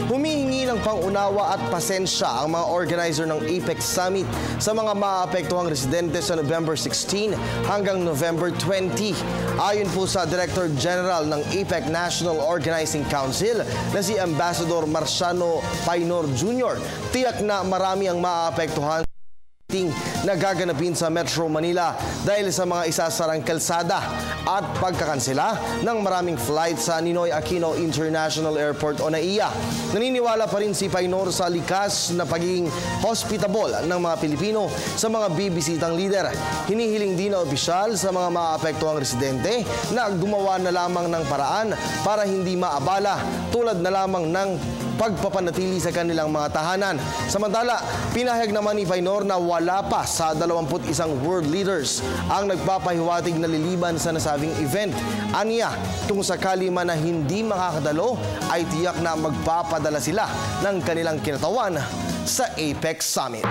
Humihingi ng pangunawa at pasensya ang mga organizer ng APEC Summit sa mga maapektuhang residente sa November 16 hanggang November 20. Ayon po sa Director General ng APEC National Organizing Council na si Ambassador Marciano Paynor Jr., tiyak na marami ang maapektuhan na gaganapin sa Metro Manila dahil sa mga isasarang kalsada at pagkakansela ng maraming flight sa Ninoy Aquino International Airport o NAIA. Naniniwala pa rin si Paynor sa likas na pagiging hospitable ng mga Pilipino sa mga bibisitang lider. Hinihiling din na opisyal sa mga maapektuhang residente na gumawa na lamang ng paraan para hindi maabala tulad na lamang ng pagpapanatili sa kanilang mga tahanan. Samantala, pinahayag naman ni Paynor na wala pa sa 21 world leaders ang nagpapahiwatig na liliban sa nasabing event. Aniya, kung sakali man na hindi makakadalo, ay tiyak na magpapadala sila ng kanilang kinatawan sa APEC Summit.